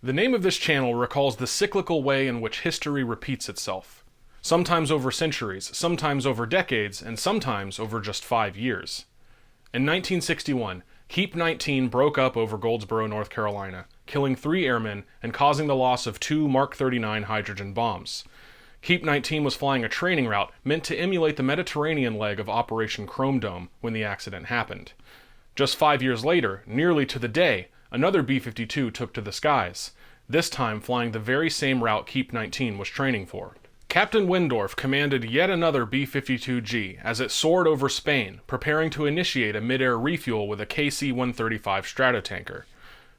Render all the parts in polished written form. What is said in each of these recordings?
The name of this channel recalls the cyclical way in which history repeats itself. Sometimes over centuries, sometimes over decades, and sometimes over just 5 years. In 1961, Keep 19 broke up over Goldsboro, North Carolina, killing 3 airmen and causing the loss of 2 Mark 39 hydrogen bombs. Keep 19 was flying a training route meant to emulate the Mediterranean leg of Operation Chrome Dome when the accident happened. Just 5 years later, nearly to the day, another B-52 took to the skies, this time flying the very same route Keep 19 was training for. Captain Windorf commanded yet another B-52G as it soared over Spain, preparing to initiate a mid-air refuel with a KC-135 Stratotanker.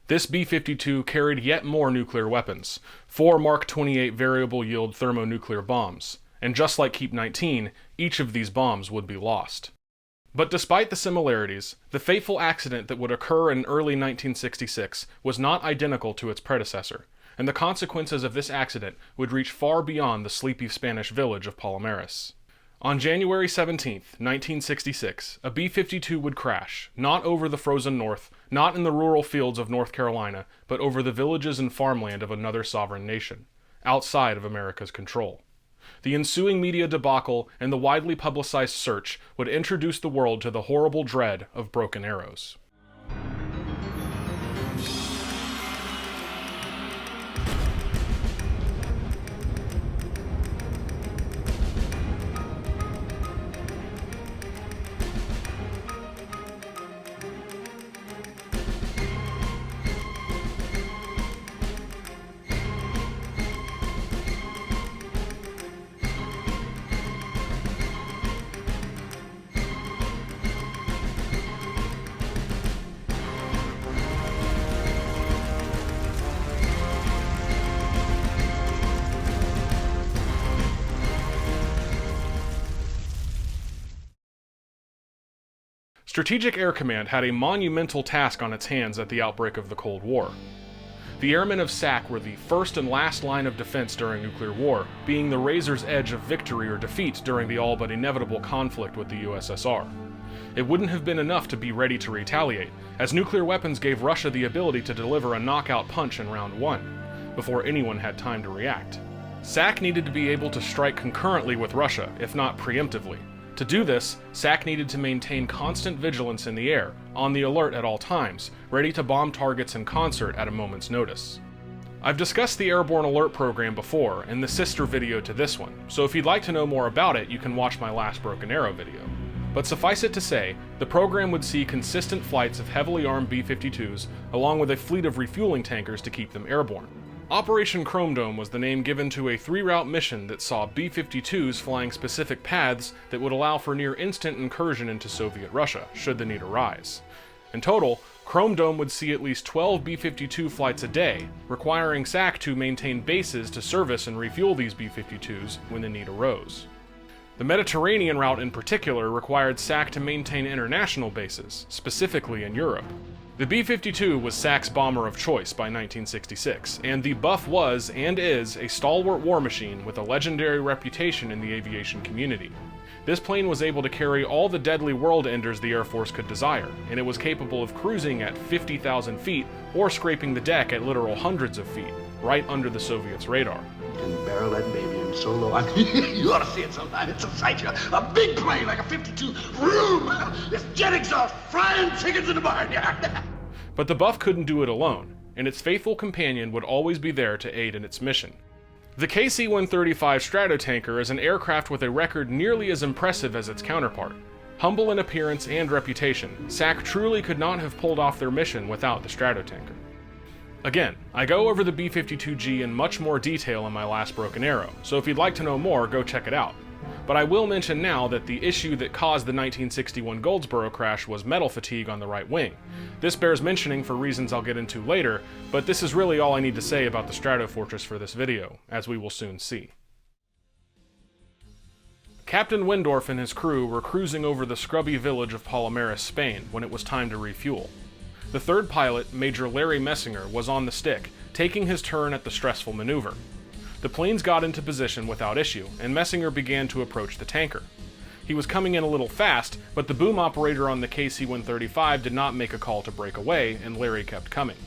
This B-52 carried yet more nuclear weapons, 4 Mark 28 variable-yield thermonuclear bombs, and just like Keep 19, each of these bombs would be lost. But despite the similarities, the fateful accident that would occur in early 1966 was not identical to its predecessor, and the consequences of this accident would reach far beyond the sleepy Spanish village of Palomares. On January 17, 1966, a B-52 would crash, not over the frozen north, not in the rural fields of North Carolina, but over the villages and farmland of another sovereign nation, outside of America's control. The ensuing media debacle and the widely publicized search would introduce the world to the horrible dread of broken arrows. Strategic Air Command had a monumental task on its hands at the outbreak of the Cold War. The airmen of SAC were the first and last line of defense during nuclear war, being the razor's edge of victory or defeat during the all but inevitable conflict with the USSR. It wouldn't have been enough to be ready to retaliate, as nuclear weapons gave Russia the ability to deliver a knockout punch in round 1, before anyone had time to react. SAC needed to be able to strike concurrently with Russia, if not preemptively. To do this, SAC needed to maintain constant vigilance in the air, on the alert at all times, ready to bomb targets in concert at a moment's notice. I've discussed the Airborne Alert program before in the sister video to this one, so if you'd like to know more about it, you can watch my last Broken Arrow video. But suffice it to say, the program would see consistent flights of heavily armed B-52s, along with a fleet of refueling tankers to keep them airborne. Operation Chrome Dome was the name given to a 3-route mission that saw B-52s flying specific paths that would allow for near-instant incursion into Soviet Russia, should the need arise. In total, Chrome Dome would see at least 12 B-52 flights a day, requiring SAC to maintain bases to service and refuel these B-52s when the need arose. The Mediterranean route in particular required SAC to maintain international bases, specifically in Europe. The B-52 was SAC's bomber of choice by 1966, and the Buff was, and is, a stalwart war machine with a legendary reputation in the aviation community. This plane was able to carry all the deadly world enders the Air Force could desire, and it was capable of cruising at 50,000 feet or scraping the deck at literal hundreds of feet, right under the Soviets' radar. And barrel that baby in so low. I mean, you ought to see it sometime. It's a sight. A big plane like a 52. Vroom! This jet exhaust frying chickens in the barnyard. But the Buff couldn't do it alone, and its faithful companion would always be there to aid in its mission. The KC-135 Stratotanker is an aircraft with a record nearly as impressive as its counterpart. Humble in appearance and reputation, SAC truly could not have pulled off their mission without the Stratotanker. Again, I go over the B-52G in much more detail in my last Broken Arrow, so if you'd like to know more, go check it out. But I will mention now that the issue that caused the 1961 Goldsboro crash was metal fatigue on the right wing. This bears mentioning for reasons I'll get into later, but this is really all I need to say about the Stratofortress for this video, as we will soon see. Captain Windorf and his crew were cruising over the scrubby village of Palomares, Spain, when it was time to refuel. The third pilot, Major Larry Messinger, was on the stick, taking his turn at the stressful maneuver. The planes got into position without issue, and Messinger began to approach the tanker. He was coming in a little fast, but the boom operator on the KC-135 did not make a call to break away, and Larry kept coming.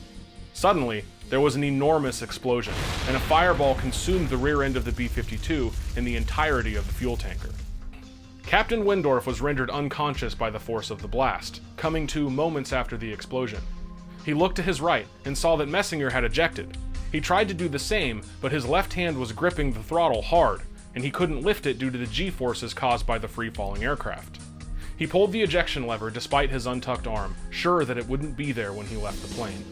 Suddenly, there was an enormous explosion, and a fireball consumed the rear end of the B-52 and the entirety of the fuel tanker. Captain Windorf was rendered unconscious by the force of the blast, coming to moments after the explosion. He looked to his right and saw that Messinger had ejected. He tried to do the same, but his left hand was gripping the throttle hard, and he couldn't lift it due to the G-forces caused by the free-falling aircraft. He pulled the ejection lever despite his untucked arm, sure that it wouldn't be there when he left the plane.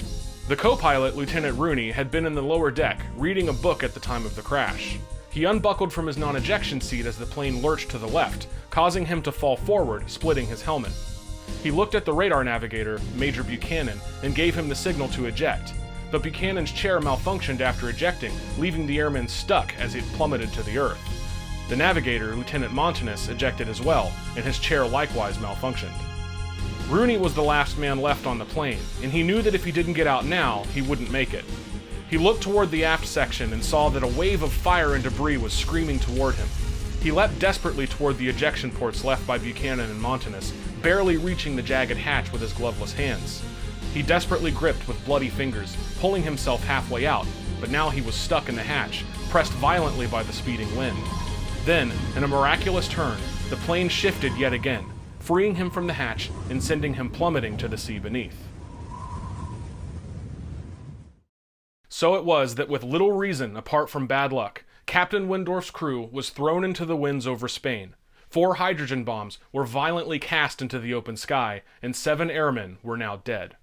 The co-pilot, Lieutenant Rooney, had been in the lower deck, reading a book at the time of the crash. He unbuckled from his non-ejection seat as the plane lurched to the left, causing him to fall forward, splitting his helmet. He looked at the radar navigator, Major Buchanan, and gave him the signal to eject. But Buchanan's chair malfunctioned after ejecting, leaving the airman stuck as it plummeted to the earth. The navigator, Lieutenant Montanus, ejected as well, and his chair likewise malfunctioned. Rooney was the last man left on the plane, and he knew that if he didn't get out now, he wouldn't make it. He looked toward the aft section and saw that a wave of fire and debris was screaming toward him. He leapt desperately toward the ejection ports left by Buchanan and Montanus, barely reaching the jagged hatch with his gloveless hands. He desperately gripped with bloody fingers, pulling himself halfway out, but now he was stuck in the hatch, pressed violently by the speeding wind. Then, in a miraculous turn, the plane shifted yet again, freeing him from the hatch and sending him plummeting to the sea beneath. So it was that with little reason apart from bad luck, Captain Windorf's crew was thrown into the winds over Spain. 4 hydrogen bombs were violently cast into the open sky, and 7 airmen were now dead.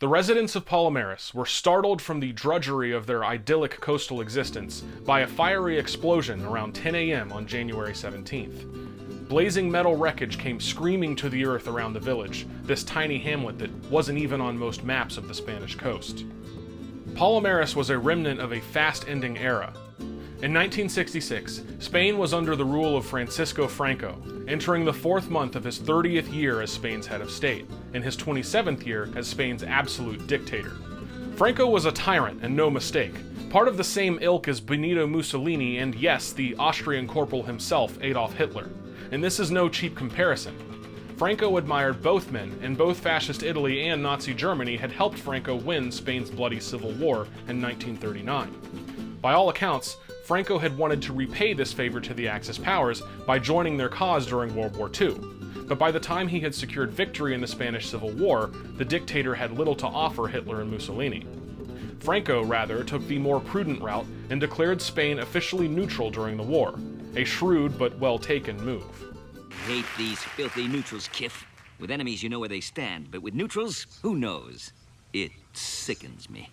The residents of Palomares were startled from the drudgery of their idyllic coastal existence by a fiery explosion around 10 a.m. on January 17th. Blazing metal wreckage came screaming to the earth around the village, this tiny hamlet that wasn't even on most maps of the Spanish coast. Palomares was a remnant of a fast-ending era. In 1966, Spain was under the rule of Francisco Franco, entering the 4th month of his 30th year as Spain's head of state, and his 27th year as Spain's absolute dictator. Franco was a tyrant and no mistake, part of the same ilk as Benito Mussolini and, yes, the Austrian corporal himself, Adolf Hitler. And this is no cheap comparison. Franco admired both men, and both Fascist Italy and Nazi Germany had helped Franco win Spain's bloody civil war in 1939. By all accounts, Franco had wanted to repay this favor to the Axis powers by joining their cause during World War II. But by the time he had secured victory in the Spanish Civil War, the dictator had little to offer Hitler and Mussolini. Franco, rather, took the more prudent route and declared Spain officially neutral during the war, a shrewd but well-taken move. Hate these filthy neutrals, Kiff. With enemies, you know where they stand, but with neutrals, who knows? It sickens me.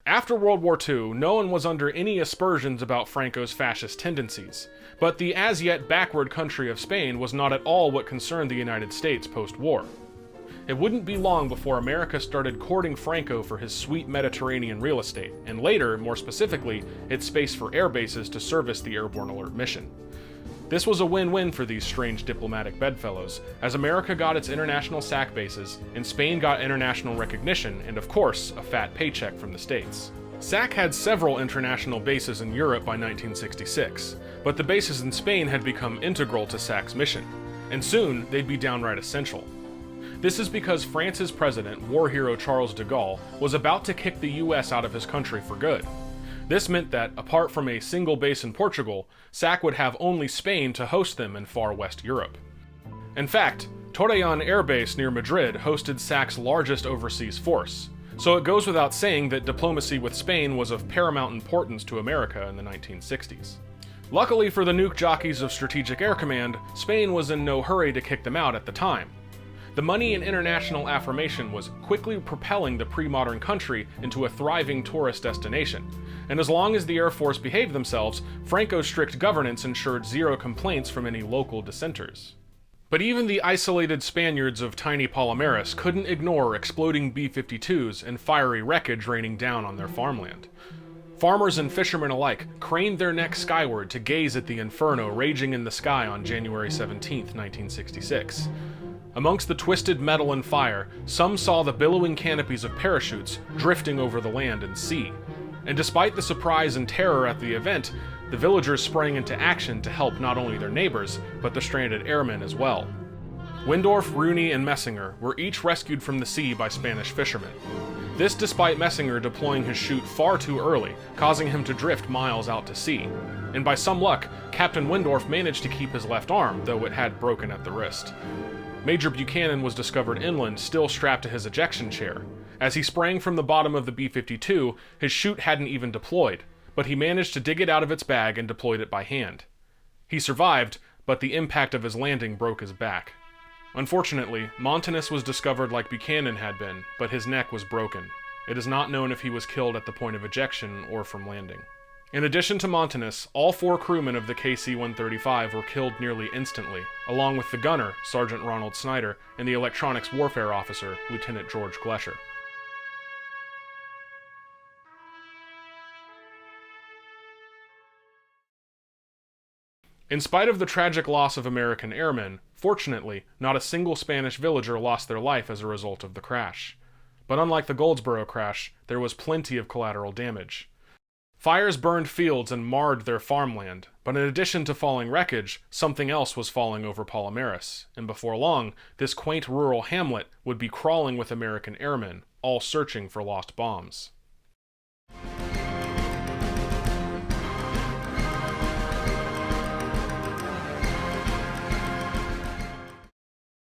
After World War II, no one was under any aspersions about Franco's fascist tendencies, but the as-yet backward country of Spain was not at all what concerned the United States post-war. It wouldn't be long before America started courting Franco for his sweet Mediterranean real estate, and later, more specifically, its space for air bases to service the airborne alert mission. This was a win-win for these strange diplomatic bedfellows, as America got its international SAC bases, and Spain got international recognition, and of course, a fat paycheck from the States. SAC had several international bases in Europe by 1966, but the bases in Spain had become integral to SAC's mission, and soon they'd be downright essential. This is because France's president, war hero Charles de Gaulle, was about to kick the US out of his country for good. This meant that, apart from a single base in Portugal, SAC would have only Spain to host them in far west Europe. In fact, Torreon Air Base near Madrid hosted SAC's largest overseas force, so it goes without saying that diplomacy with Spain was of paramount importance to America in the 1960s. Luckily for the nuke jockeys of Strategic Air Command, Spain was in no hurry to kick them out at the time. The money and international affirmation was quickly propelling the pre-modern country into a thriving tourist destination, and as long as the Air Force behaved themselves, Franco's strict governance ensured zero complaints from any local dissenters. But even the isolated Spaniards of tiny Palomares couldn't ignore exploding B-52s and fiery wreckage raining down on their farmland. Farmers and fishermen alike craned their necks skyward to gaze at the inferno raging in the sky on January 17, 1966. Amongst the twisted metal and fire, some saw the billowing canopies of parachutes drifting over the land and sea. And despite the surprise and terror at the event, the villagers sprang into action to help not only their neighbors, but the stranded airmen as well. Windorf, Rooney, and Messinger were each rescued from the sea by Spanish fishermen. This despite Messinger deploying his chute far too early, causing him to drift miles out to sea. And by some luck, Captain Windorf managed to keep his left arm, though it had broken at the wrist. Major Buchanan was discovered inland, still strapped to his ejection chair. As he sprang from the bottom of the B-52, his chute hadn't even deployed, but he managed to dig it out of its bag and deployed it by hand. He survived, but the impact of his landing broke his back. Unfortunately, Montanus was discovered like Buchanan had been, but his neck was broken. It is not known if he was killed at the point of ejection or from landing. In addition to Montanus, all 4 crewmen of the KC-135 were killed nearly instantly, along with the gunner, Sergeant Ronald Snyder, and the electronics warfare officer, Lieutenant George Glesher. In spite of the tragic loss of American airmen, fortunately, not a single Spanish villager lost their life as a result of the crash. But unlike the Goldsboro crash, there was plenty of collateral damage. Fires burned fields and marred their farmland, but in addition to falling wreckage, something else was falling over Palomares, and before long, this quaint rural hamlet would be crawling with American airmen, all searching for lost bombs.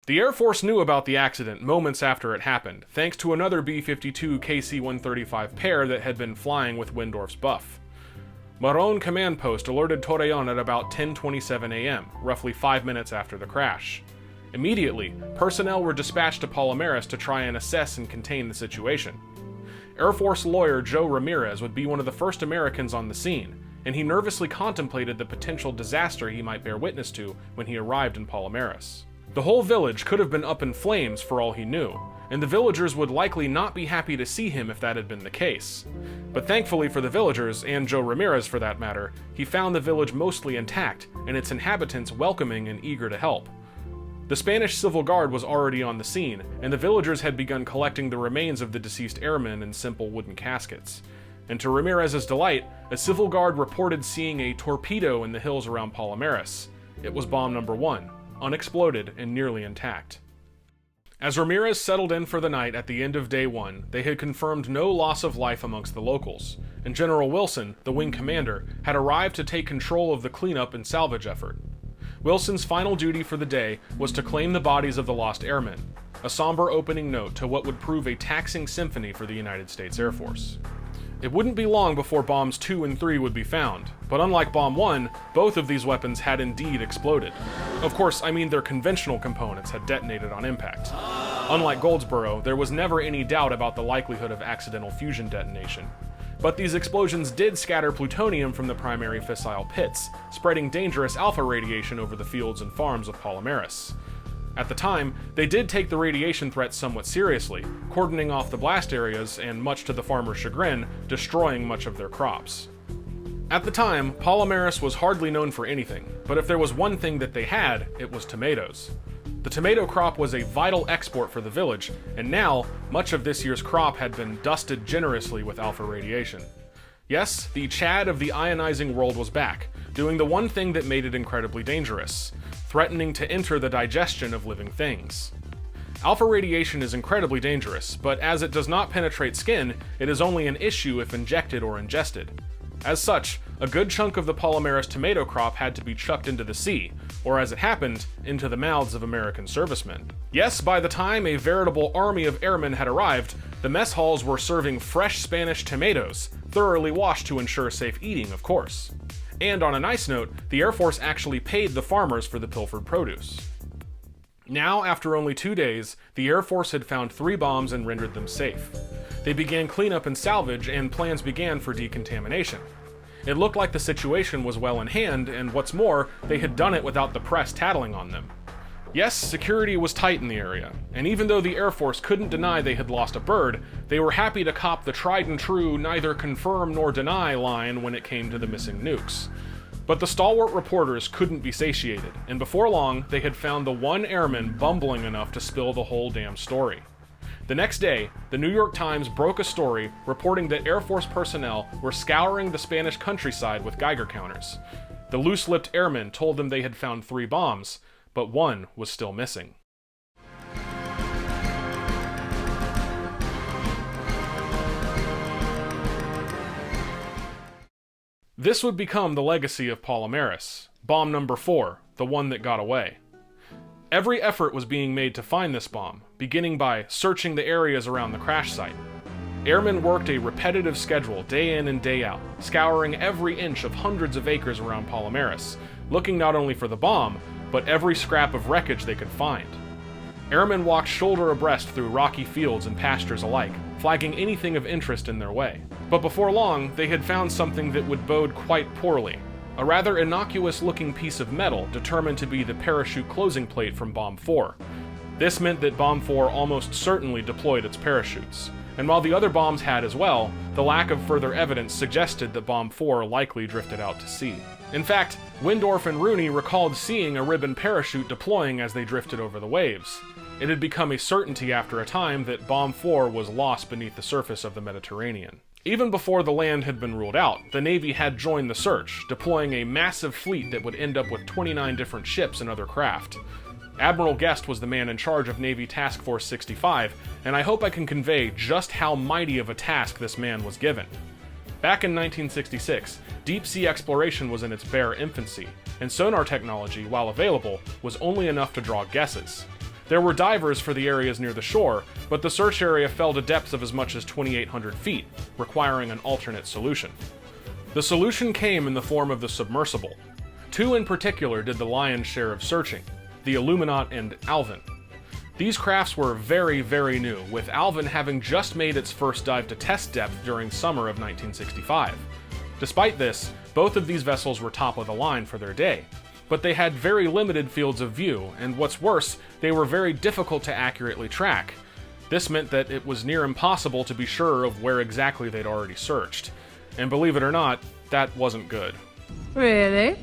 The Air Force knew about the accident moments after it happened, thanks to another B-52 KC-135 pair that had been flying with Windorf's Buff. Marron Command Post alerted Torreon at about 10:27 a.m., roughly 5 minutes after the crash. Immediately, personnel were dispatched to Palomares to try and assess and contain the situation. Air Force lawyer Joe Ramirez would be one of the first Americans on the scene, and he nervously contemplated the potential disaster he might bear witness to when he arrived in Palomares. The whole village could have been up in flames for all he knew, and the villagers would likely not be happy to see him if that had been the case. But thankfully for the villagers, and Joe Ramirez for that matter, he found the village mostly intact, and its inhabitants welcoming and eager to help. The Spanish Civil Guard was already on the scene, and the villagers had begun collecting the remains of the deceased airmen in simple wooden caskets. And to Ramirez's delight, a Civil Guard reported seeing a torpedo in the hills around Palomares. It was bomb number 1. Unexploded and nearly intact. As Ramirez settled in for the night at the end of day 1, they had confirmed no loss of life amongst the locals, and General Wilson, the wing commander, had arrived to take control of the cleanup and salvage effort. Wilson's final duty for the day was to claim the bodies of the lost airmen, a somber opening note to what would prove a taxing symphony for the United States Air Force. It wouldn't be long before bombs 2 and 3 would be found, but unlike bomb 1, both of these weapons had indeed exploded. Of course, I mean their conventional components had detonated on impact. Unlike Goldsboro, there was never any doubt about the likelihood of accidental fusion detonation. But these explosions did scatter plutonium from the primary fissile pits, spreading dangerous alpha radiation over the fields and farms of Palomares. At the time, they did take the radiation threat somewhat seriously, cordoning off the blast areas and, much to the farmers' chagrin, destroying much of their crops. At the time, Palomares was hardly known for anything, but if there was one thing that they had, it was tomatoes. The tomato crop was a vital export for the village, and now, much of this year's crop had been dusted generously with alpha radiation. Yes, the Chad of the ionizing world was back, doing the one thing that made it incredibly dangerous, threatening to enter the digestion of living things. Alpha radiation is incredibly dangerous, but as it does not penetrate skin, it is only an issue if injected or ingested. As such, a good chunk of the Palomares tomato crop had to be chucked into the sea, or as it happened, into the mouths of American servicemen. Yes, by the time a veritable army of airmen had arrived, the mess halls were serving fresh Spanish tomatoes, thoroughly washed to ensure safe eating, of course. And on a nice note, the Air Force actually paid the farmers for the pilfered produce. Now, after only 2 days, the Air Force had found 3 bombs and rendered them safe. They began cleanup and salvage, and plans began for decontamination. It looked like the situation was well in hand, and what's more, they had done it without the press tattling on them. Yes, security was tight in the area, and even though the Air Force couldn't deny they had lost a bird, they were happy to cop the tried and true neither confirm nor deny line when it came to the missing nukes. But the stalwart reporters couldn't be satiated, and before long, they had found the one airman bumbling enough to spill the whole damn story. The next day, the New York Times broke a story reporting that Air Force personnel were scouring the Spanish countryside with Geiger counters. The loose-lipped airmen told them they had found 3 bombs, but one was still missing. This would become the legacy of Palomares, bomb number 4, the one that got away. Every effort was being made to find this bomb, beginning by searching the areas around the crash site. Airmen worked a repetitive schedule day in and day out, scouring every inch of hundreds of acres around Palomares, looking not only for the bomb, but every scrap of wreckage they could find. Airmen walked shoulder abreast through rocky fields and pastures alike, flagging anything of interest in their way. But before long, they had found something that would bode quite poorly. A rather innocuous-looking piece of metal determined to be the parachute closing plate from Bomb 4. This meant that Bomb 4 almost certainly deployed its parachutes. And while the other bombs had as well, the lack of further evidence suggested that Bomb 4 likely drifted out to sea. In fact, Windorf and Rooney recalled seeing a ribbon parachute deploying as they drifted over the waves. It had become a certainty after a time that Bomb 4 was lost beneath the surface of the Mediterranean. Even before the land had been ruled out, the Navy had joined the search, deploying a massive fleet that would end up with 29 different ships and other craft. Admiral Guest was the man in charge of Navy Task Force 65, and I hope I can convey just how mighty of a task this man was given. Back in 1966, deep-sea exploration was in its bare infancy, and sonar technology, while available, was only enough to draw guesses. There were divers for the areas near the shore, but the search area fell to depths of as much as 2,800 feet, requiring an alternate solution. The solution came in the form of the submersible. 2 in particular did the lion's share of searching, the Illuminat and Alvin. These crafts were very, very new, with Alvin having just made its first dive to test depth during summer of 1965. Despite this, both of these vessels were top of the line for their day, but they had very limited fields of view, and what's worse, they were very difficult to accurately track. This meant that it was near impossible to be sure of where exactly they'd already searched. And believe it or not, that wasn't good. Really?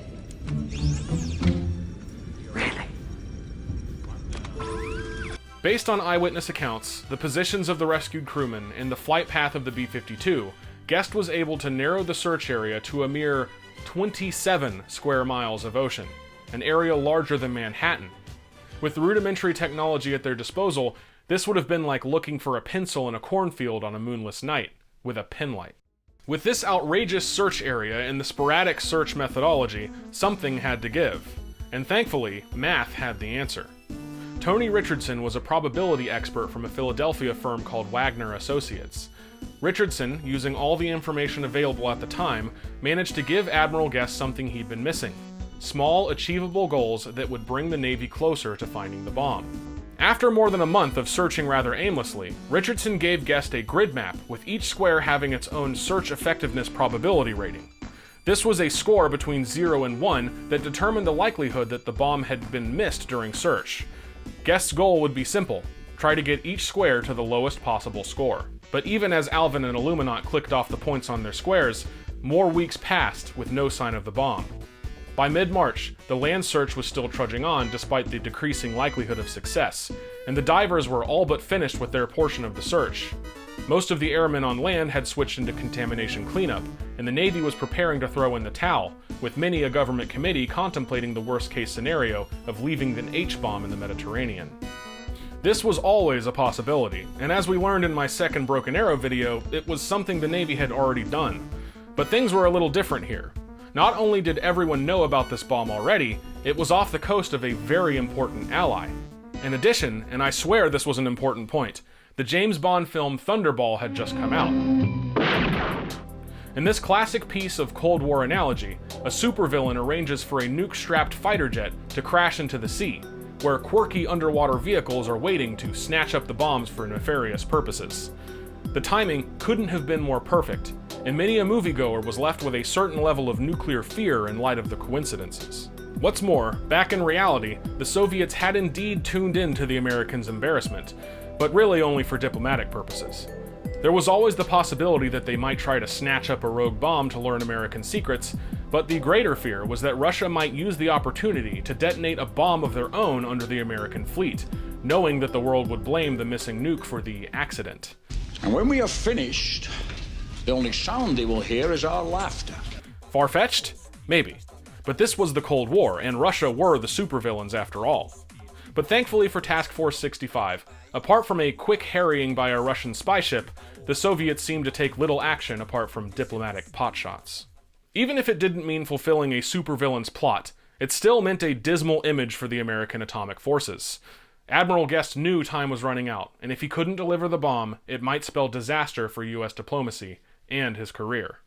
Based on eyewitness accounts, the positions of the rescued crewmen, and the flight path of the B-52, Guest was able to narrow the search area to a mere 27 square miles of ocean, an area larger than Manhattan. With rudimentary technology at their disposal, this would have been like looking for a pencil in a cornfield on a moonless night, with a penlight. With this outrageous search area and the sporadic search methodology, something had to give. And thankfully, math had the answer. Tony Richardson was a probability expert from a Philadelphia firm called Wagner Associates. Richardson, using all the information available at the time, managed to give Admiral Guest something he'd been missing: small, achievable goals that would bring the Navy closer to finding the bomb. After more than a month of searching rather aimlessly, Richardson gave Guest a grid map, with each square having its own search effectiveness probability rating. This was a score between 0 and 1 that determined the likelihood that the bomb had been missed during search. Guest's goal would be simple: try to get each square to the lowest possible score. But even as Alvin and Illuminat clicked off the points on their squares, more weeks passed with no sign of the bomb. By mid-March, the land search was still trudging on despite the decreasing likelihood of success, and the divers were all but finished with their portion of the search. Most of the airmen on land had switched into contamination cleanup, and the Navy was preparing to throw in the towel, with many a government committee contemplating the worst-case scenario of leaving an H-bomb in the Mediterranean. This was always a possibility, and as we learned in my second Broken Arrow video, it was something the Navy had already done. But things were a little different here. Not only did everyone know about this bomb already, it was off the coast of a very important ally. In addition, and I swear this was an important point, the James Bond film Thunderball had just come out. In this classic piece of Cold War analogy, a supervillain arranges for a nuke-strapped fighter jet to crash into the sea, where quirky underwater vehicles are waiting to snatch up the bombs for nefarious purposes. The timing couldn't have been more perfect, and many a moviegoer was left with a certain level of nuclear fear in light of the coincidences. What's more, back in reality, the Soviets had indeed tuned in to the Americans' embarrassment, but really only for diplomatic purposes. There was always the possibility that they might try to snatch up a rogue bomb to learn American secrets, but the greater fear was that Russia might use the opportunity to detonate a bomb of their own under the American fleet, knowing that the world would blame the missing nuke for the accident. And when we are finished, the only sound they will hear is our laughter. Far-fetched? Maybe. But this was the Cold War, and Russia were the supervillains after all. But thankfully for Task Force 65, apart from a quick harrying by a Russian spy ship, the Soviets seemed to take little action apart from diplomatic potshots. Even if it didn't mean fulfilling a supervillain's plot, it still meant a dismal image for the American atomic forces. Admiral Guest knew time was running out, and if he couldn't deliver the bomb, it might spell disaster for US diplomacy and his career.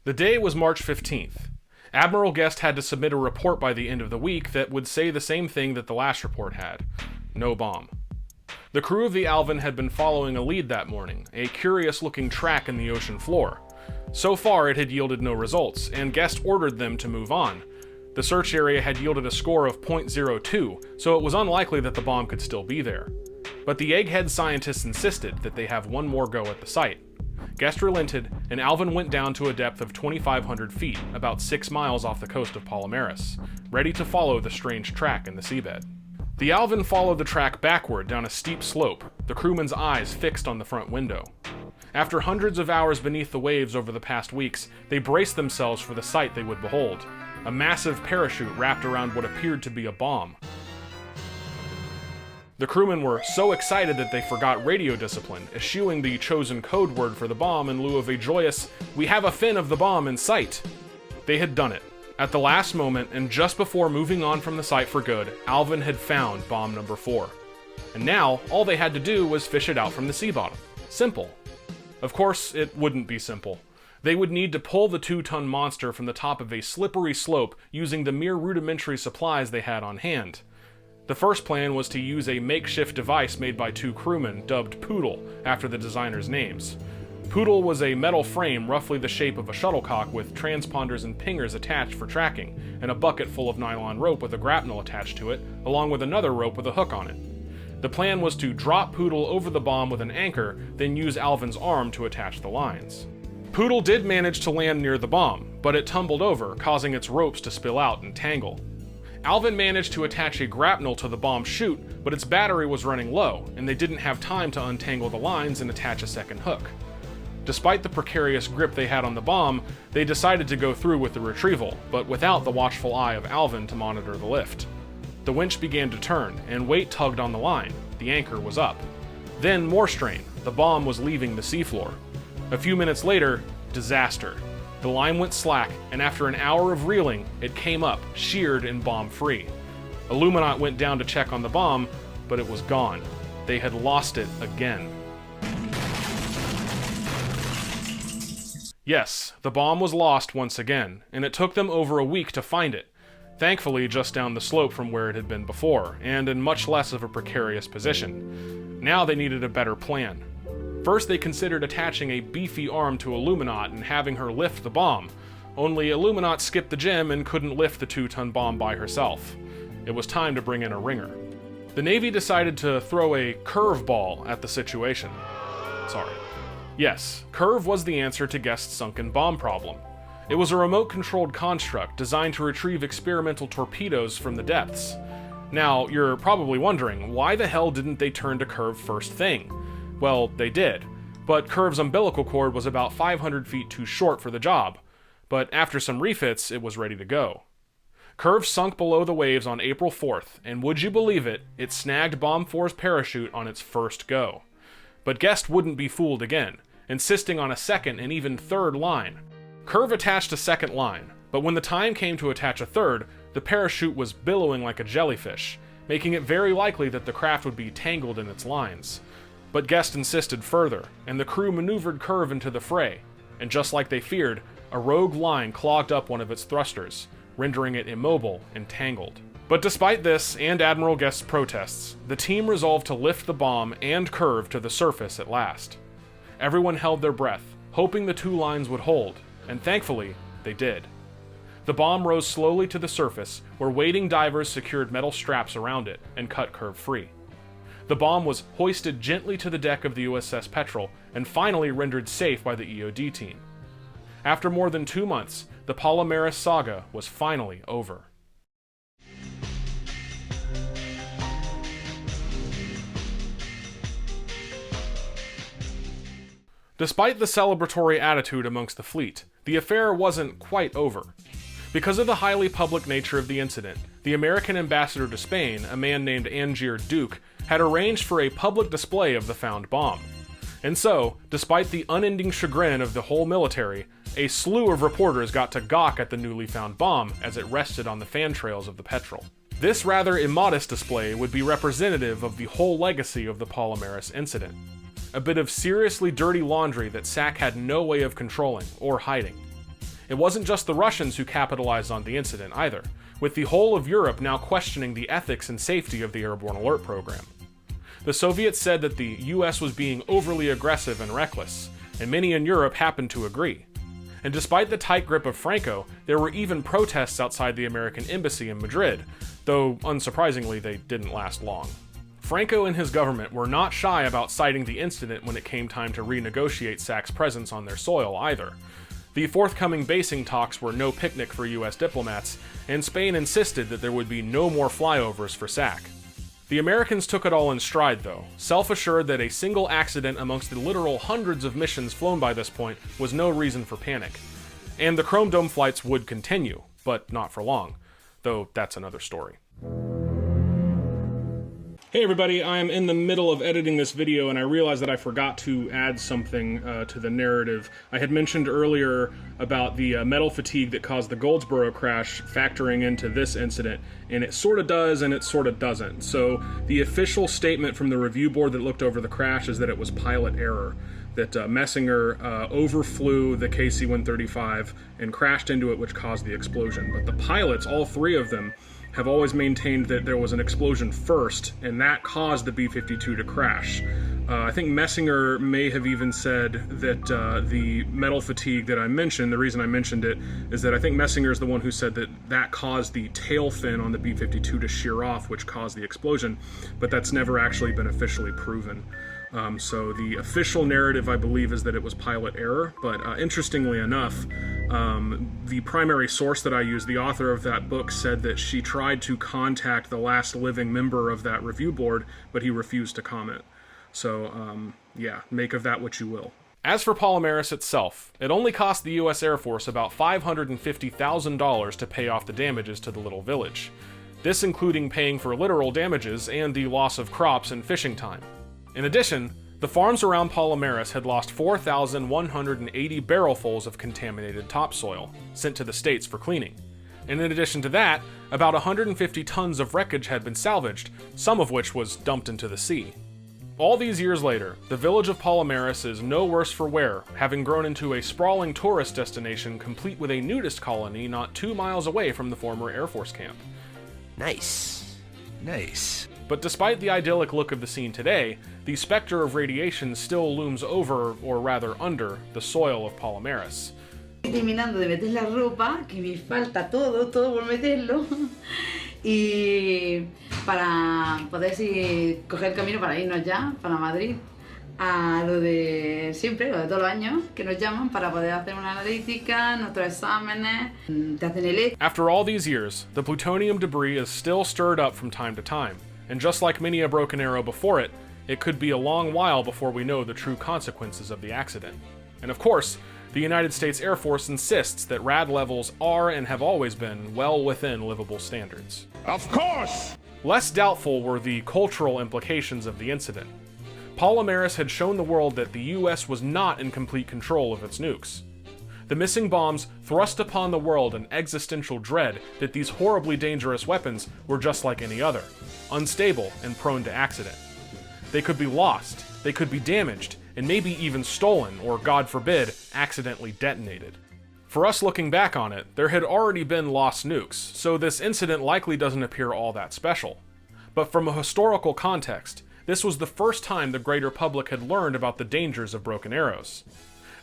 The day was March 15th. Admiral Guest had to submit a report by the end of the week that would say the same thing that the last report had: no bomb. The crew of the Alvin had been following a lead that morning, a curious-looking track in the ocean floor. So far, it had yielded no results, and Guest ordered them to move on. The search area had yielded a score of .02, so it was unlikely that the bomb could still be there. But the egghead scientists insisted that they have one more go at the site. Guest relented, and Alvin went down to a depth of 2,500 feet, about 6 miles off the coast of Palomares, ready to follow the strange track in the seabed. The Alvin followed the track backward down a steep slope, the crewman's eyes fixed on the front window. After hundreds of hours beneath the waves over the past weeks, they braced themselves for the sight they would behold: a massive parachute wrapped around what appeared to be a bomb. The crewmen were so excited that they forgot radio discipline, eschewing the chosen code word for the bomb in lieu of a joyous, "We have a fin of the bomb in sight." They had done it. At the last moment, and just before moving on from the site for good, Alvin had found bomb number 4. And now, all they had to do was fish it out from the sea bottom. Simple. Of course, it wouldn't be simple. They would need to pull the 2-ton monster from the top of a slippery slope using the mere rudimentary supplies they had on hand. The first plan was to use a makeshift device made by 2 crewmen, dubbed Poodle, after the designers' names. Poodle was a metal frame roughly the shape of a shuttlecock with transponders and pingers attached for tracking, and a bucket full of nylon rope with a grapnel attached to it, along with another rope with a hook on it. The plan was to drop Poodle over the bomb with an anchor, then use Alvin's arm to attach the lines. Poodle did manage to land near the bomb, but it tumbled over, causing its ropes to spill out and tangle. Alvin managed to attach a grapnel to the bomb chute, but its battery was running low, and they didn't have time to untangle the lines and attach a second hook. Despite the precarious grip they had on the bomb, they decided to go through with the retrieval, but without the watchful eye of Alvin to monitor the lift. The winch began to turn, and weight tugged on the line. The anchor was up. Then more strain. The bomb was leaving the seafloor. A few minutes later, disaster. The line went slack, and after an hour of reeling, it came up, sheared and bomb-free. Illuminat went down to check on the bomb, but it was gone. They had lost it again. Yes, the bomb was lost once again, and it took them over a week to find it. Thankfully just down the slope from where it had been before, and in much less of a precarious position. Now they needed a better plan. First, they considered attaching a beefy arm to Illuminat and having her lift the bomb, only Illuminat skipped the gym and couldn't lift the 2-ton bomb by herself. It was time to bring in a ringer. The Navy decided to throw a curveball at the situation. Yes, curve was the answer to Guest's sunken bomb problem. It was a remote-controlled construct designed to retrieve experimental torpedoes from the depths. Now, you're probably wondering, why the hell didn't they turn to Curve first thing? Well, they did, but Curve's umbilical cord was about 500 feet too short for the job, but after some refits, it was ready to go. Curve sunk below the waves on April 4th, and would you believe it, it snagged Bomb 4's parachute on its first go. But Guest wouldn't be fooled again, insisting on a second and even third line. Curve attached a second line, but when the time came to attach a third, the parachute was billowing like a jellyfish, making it very likely that the craft would be tangled in its lines. But Guest insisted further, and the crew maneuvered Curve into the fray, and just like they feared, a rogue line clogged up one of its thrusters, rendering it immobile and tangled. But despite this and Admiral Guest's protests, the team resolved to lift the bomb and Curve to the surface at last. Everyone held their breath, hoping the 2 lines would hold, and thankfully, they did. The bomb rose slowly to the surface, where waiting divers secured metal straps around it and cut Curve free. The bomb was hoisted gently to the deck of the USS Petrel and finally rendered safe by the EOD team. After more than 2 months, the Palomares saga was finally over. Despite the celebratory attitude amongst the fleet, the affair wasn't quite over. Because of the highly public nature of the incident, the American ambassador to Spain, a man named Angier Duke, had arranged for a public display of the found bomb. And so, despite the unending chagrin of the whole military, a slew of reporters got to gawk at the newly found bomb as it rested on the fan trails of the Petrel. This rather immodest display would be representative of the whole legacy of the Palomares incident. A bit of seriously dirty laundry that SAC had no way of controlling or hiding. It wasn't just the Russians who capitalized on the incident either, with the whole of Europe now questioning the ethics and safety of the airborne alert program. The Soviets said that the US was being overly aggressive and reckless, and many in Europe happened to agree. And despite the tight grip of Franco, there were even protests outside the American embassy in Madrid, though unsurprisingly they didn't last long. Franco and his government were not shy about citing the incident when it came time to renegotiate SAC's presence on their soil either. The forthcoming basing talks were no picnic for US diplomats, and Spain insisted that there would be no more flyovers for SAC. The Americans took it all in stride though, self-assured that a single accident amongst the literal hundreds of missions flown by this point was no reason for panic. And the Chrome Dome flights would continue, but not for long, though that's another story. Hey everybody, I'm in the middle of editing this video and I realized that I forgot to add something to the narrative. I had mentioned earlier about the metal fatigue that caused the Goldsboro crash factoring into this incident, and it sort of does and it sort of doesn't. So the official statement from the review board that looked over the crash is that it was pilot error, that Messinger overflew the KC-135 and crashed into it, which caused the explosion. But the pilots, all three of them, have always maintained that there was an explosion first, and that caused the B-52 to crash. I think Messinger may have even said that the metal fatigue that I mentioned, the reason I mentioned it, is that I think Messinger is the one who said that that caused the tail fin on the B-52 to shear off, which caused the explosion, but that's never actually been officially proven. So the official narrative, I believe, is that it was pilot error, but interestingly enough, the primary source that I used, the author of that book, said that she tried to contact the last living member of that review board, but he refused to comment. So, yeah, make of that what you will. As for Palomares itself, it only cost the US Air Force about $550,000 to pay off the damages to the little village. This including paying for literal damages and the loss of crops and fishing time. In addition, the farms around Palomares had lost 4,180 barrelfuls of contaminated topsoil, sent to the States for cleaning. And in addition to that, about 150 tons of wreckage had been salvaged, some of which was dumped into the sea. All these years later, the village of Palomares is no worse for wear, having grown into a sprawling tourist destination complete with a nudist colony not 2 miles away from the former Air Force camp. Nice. Nice. But despite the idyllic look of the scene today, the specter of radiation still looms over, or rather under, the soil of Palomares. Terminando de meter la ropa, que me falta todo por meterlo, y para poder coger el camino para irnos ya, para Madrid, a lo de siempre, lo de todos los años, que nos llaman para poder hacer una analítica, nuestros exámenes, te hacen el... After all these years, the plutonium debris is still stirred up from time to time, and just like many a Broken Arrow before it, it could be a long while before we know the true consequences of the accident. And of course, the United States Air Force insists that rad levels are and have always been well within livable standards. Of course! Less doubtful were the cultural implications of the incident. Palomares had shown the world that the US was not in complete control of its nukes. The missing bombs thrust upon the world an existential dread that these horribly dangerous weapons were just like any other, unstable and prone to accident. They could be lost, they could be damaged, and maybe even stolen or, God forbid, accidentally detonated. For us looking back on it, there had already been lost nukes, so this incident likely doesn't appear all that special. But from a historical context, this was the first time the greater public had learned about the dangers of broken arrows.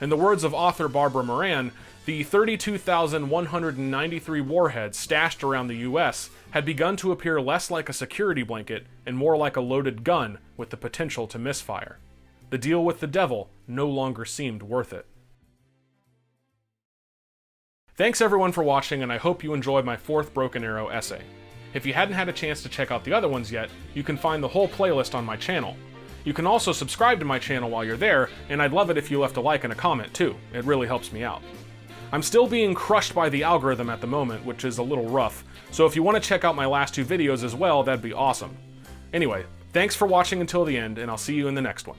In the words of author Barbara Moran, the 32,193 warheads stashed around the US had begun to appear less like a security blanket and more like a loaded gun with the potential to misfire. The deal with the devil no longer seemed worth it. Thanks everyone for watching, and I hope you enjoyed my 4th Broken Arrow essay. If you hadn't had a chance to check out the other ones yet, you can find the whole playlist on my channel. You can also subscribe to my channel while you're there, and I'd love it if you left a like and a comment too. It really helps me out. I'm still being crushed by the algorithm at the moment, which is a little rough, so if you want to check out my last 2 videos as well, that'd be awesome. Anyway, thanks for watching until the end, and I'll see you in the next one.